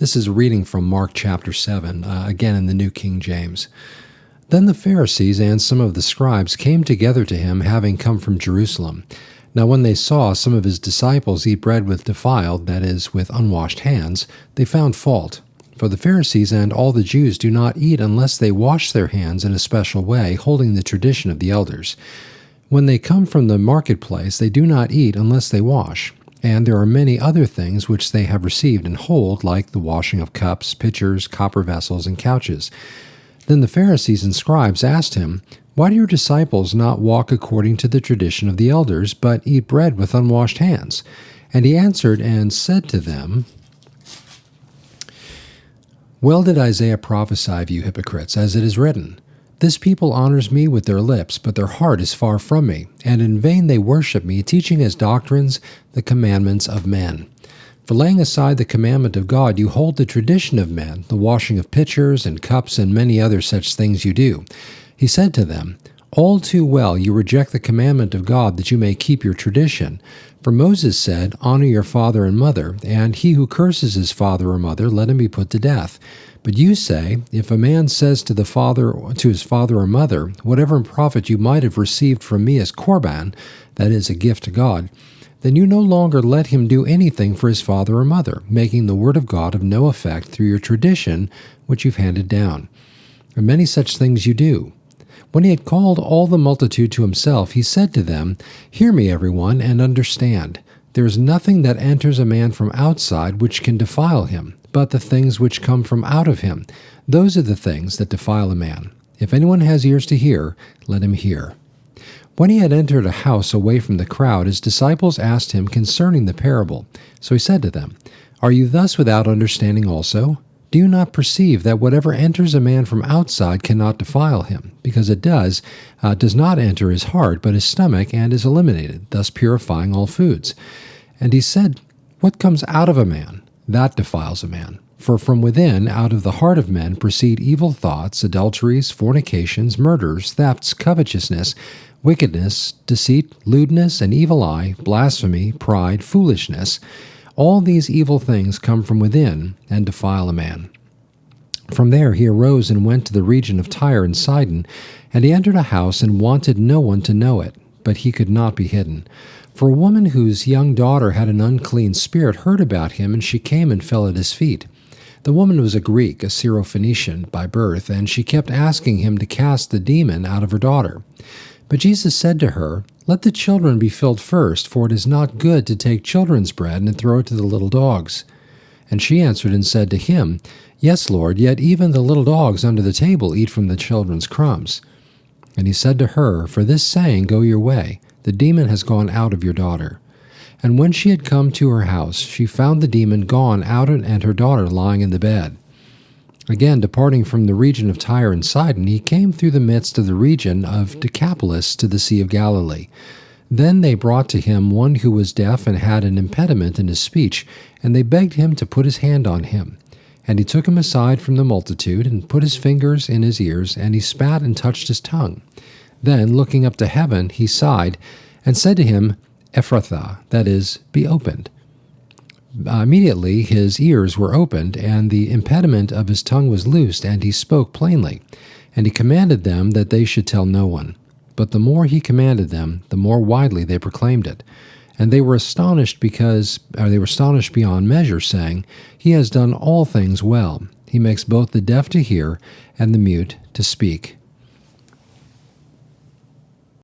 This is a reading from Mark chapter 7, again in the New King James. Then the Pharisees and some of the scribes came together to him, having come from Jerusalem. Now when they saw some of his disciples eat bread with defiled, that is, with unwashed hands, they found fault. For the Pharisees and all the Jews do not eat unless they wash their hands in a special way, holding the tradition of the elders. When they come from the marketplace, they do not eat unless they wash. And there are many other things which they have received and hold, like the washing of cups, pitchers, copper vessels, and couches. Then the Pharisees and scribes asked him, Why do your disciples not walk according to the tradition of the elders, but eat bread with unwashed hands? And he answered and said to them, Well did Isaiah prophesy of you hypocrites, as it is written, This people honors me with their lips, but their heart is far from me, and in vain they worship me, teaching as doctrines the commandments of men. For laying aside the commandment of God, you hold the tradition of men, the washing of pitchers and cups and many other such things you do. He said to them, All too well you reject the commandment of God that you may keep your tradition. For Moses said, Honor your father and mother, and he who curses his father or mother, let him be put to death. But you say, If a man says to his father or mother, Whatever profit you might have received from me as korban, that is, a gift to God, then you no longer let him do anything for his father or mother, making the word of God of no effect through your tradition which you've handed down. And many such things you do. When he had called all the multitude to himself, he said to them, Hear me, everyone, and understand. There is nothing that enters a man from outside which can defile him, but the things which come from out of him. Those are the things that defile a man. If anyone has ears to hear, let him hear. When he had entered a house away from the crowd, his disciples asked him concerning the parable. So he said to them, Are you thus without understanding also? Do you not perceive that whatever enters a man from outside cannot defile him? Because it does not enter his heart, but his stomach, and is eliminated, thus purifying all foods. And he said, What comes out of a man? That defiles a man. For from within, out of the heart of men, proceed evil thoughts, adulteries, fornications, murders, thefts, covetousness, wickedness, deceit, lewdness, an evil eye, blasphemy, pride, foolishness. All these evil things come from within and defile a man. From there he arose and went to the region of Tyre and Sidon, and he entered a house and wanted no one to know it, but he could not be hidden. For a woman whose young daughter had an unclean spirit heard about him, and she came and fell at his feet. The woman was a Greek, a Syrophoenician by birth, and she kept asking him to cast the demon out of her daughter. But Jesus said to her, Let the children be filled first, for it is not good to take children's bread and throw it to the little dogs. And she answered and said to him, Yes, Lord, yet even the little dogs under the table eat from the children's crumbs. And he said to her, For this saying, go your way, the demon has gone out of your daughter. And when she had come to her house, she found the demon gone out and her daughter lying in the bed. Again, departing from the region of Tyre and Sidon, he came through the midst of the region of Decapolis to the Sea of Galilee. Then they brought to him one who was deaf and had an impediment in his speech, and they begged him to put his hand on him. And he took him aside from the multitude, and put his fingers in his ears, and he spat and touched his tongue. Then, looking up to heaven, he sighed, and said to him, Ephrathah, that is, be opened. Immediately his ears were opened, and the impediment of his tongue was loosed, and he spoke plainly. And he commanded them that they should tell no one. But the more he commanded them, the more widely they proclaimed it. And they were astonished beyond measure, saying, He has done all things well. He makes both the deaf to hear and the mute to speak.